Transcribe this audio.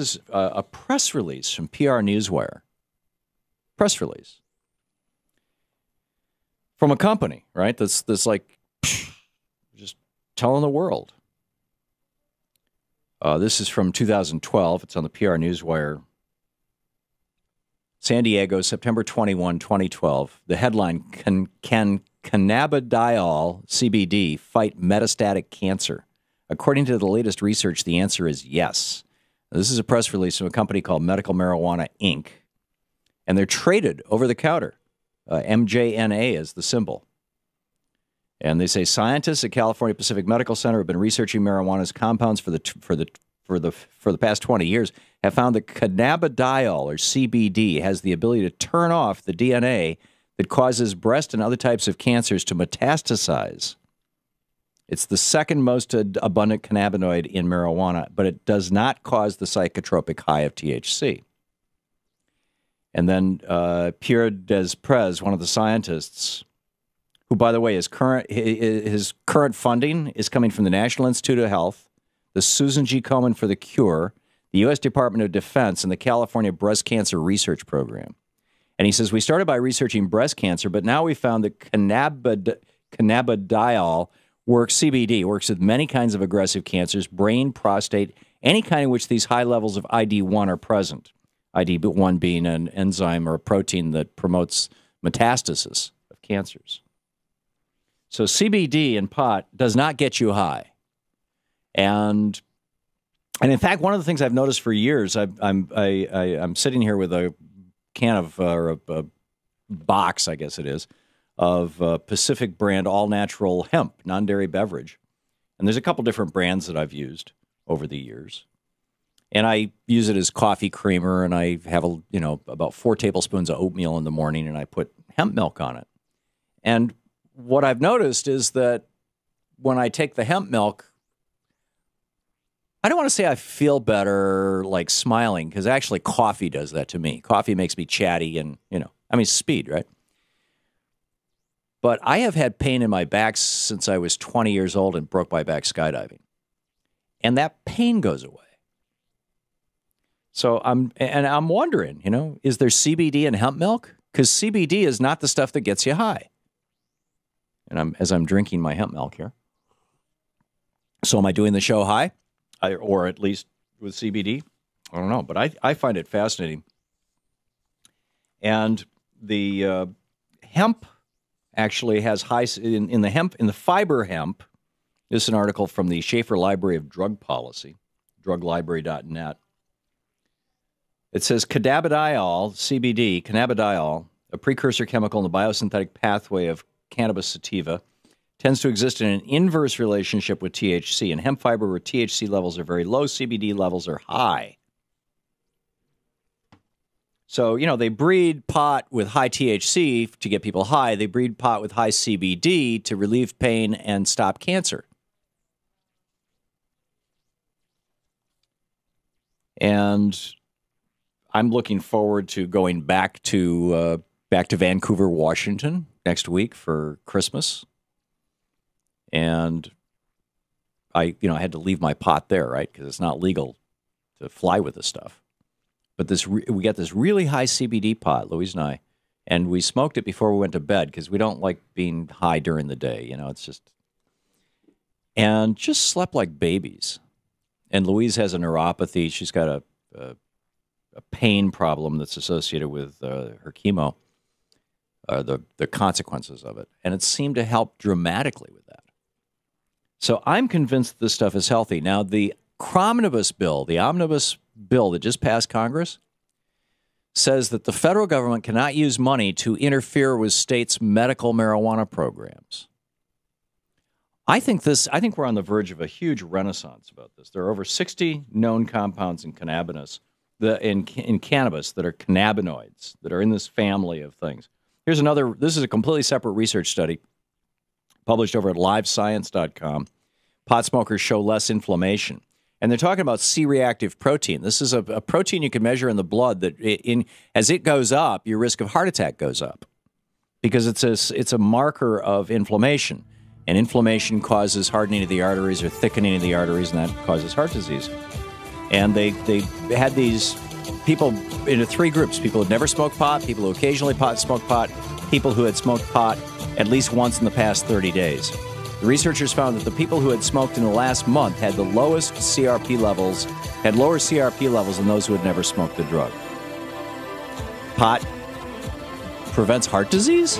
is a press release from PR Newswire. Press release from a company, right? That's like just telling the world. This is from 2012. It's on the PR Newswire. San Diego, September 21, 2012. The headline, Can cannabidiol, CBD, fight metastatic cancer? According to the latest research, the answer is yes. This is a press release from a company called Medical Marijuana, Inc., and they're traded over the counter. MJNA is the symbol. And they say scientists at California Pacific Medical Center have been researching marijuana's compounds for the past 20 years, have found that cannabidiol, or CBD, has the ability to turn off the DNA that causes breast and other types of cancers to metastasize. It's the second most abundant cannabinoid in marijuana, but it does not cause the psychotropic high of THC. And then Pierre Desprez, one of the scientists, who, by the way, his current funding is coming from the National Institute of Health, the Susan G. Komen for the Cure, the U.S. Department of Defense, and the California Breast Cancer Research Program. And he says, we started by researching breast cancer, but now we found that cannabidiol CBD works with many kinds of aggressive cancers, brain, prostate, any kind in which these high levels of ID1 are present. ID1 being an enzyme or a protein that promotes metastasis of cancers. So CBD and pot does not get you high. And in fact, one of the things I've noticed for years, I'm sitting here with a can of, or a box, I guess it is, of Pacific brand all-natural hemp, non-dairy beverage. And there's a couple different brands that I've used over the years. And I use it as coffee creamer, and I have about 4 tablespoons of oatmeal in the morning, and I put hemp milk on it. And what I've noticed is that when I take the hemp milk, I don't want to say I feel better, like smiling, because actually coffee does that to me. Coffee makes me chatty and, speed, right? But I have had pain in my back since I was 20 years old and broke my back skydiving. And that pain goes away. So I'm wondering, is there CBD in hemp milk? Because CBD is not the stuff that gets you high. And as I'm drinking my hemp milk here. So am I doing the show high? Or at least with CBD? I don't know, but I find it fascinating. And the hemp actually has high in the fiber hemp. This is an article from the Schaefer Library of Drug Policy, druglibrary.net. It says cannabidiol, CBD, cannabidiol, a precursor chemical in the biosynthetic pathway of cannabis sativa, tends to exist in an inverse relationship with THC. In hemp fiber, where THC levels are very low, CBD levels are high. So, they breed pot with high THC to get people high. They breed pot with high CBD to relieve pain and stop cancer. And I'm looking forward to going back to Vancouver, Washington next week for Christmas. And I had to leave my pot there, right? Because it's not legal to fly with this stuff. But we got this really high CBD pot, Louise and we smoked it before we went to bed because we don't like being high during the day. And just slept like babies. And Louise has a neuropathy. She's got a pain problem that's associated with her chemo, the consequences of it. And it seemed to help dramatically with that. So I'm convinced this stuff is healthy. Now, the omnibus bill that just passed Congress says that the federal government cannot use money to interfere with states' medical marijuana programs. I think we're on the verge of a huge renaissance about this. There are over 60 known compounds in cannabis, in cannabis that are cannabinoids, that are in this family of things. This is a completely separate research study published over at livescience.com. Pot smokers show less inflammation. And they're talking about C-reactive protein. This is a protein you can measure in the blood that as it goes up, your risk of heart attack goes up because it's a marker of inflammation. And inflammation causes hardening of the arteries or thickening of the arteries, and that causes heart disease. And they had these people into three groups: people who never smoked pot, people who occasionally smoked pot, people who had smoked pot at least once in the past 30 days. The researchers found that the people who had smoked in the last month had the lowest CRP levels, had lower CRP levels than those who had never smoked the drug. Pot prevents heart disease?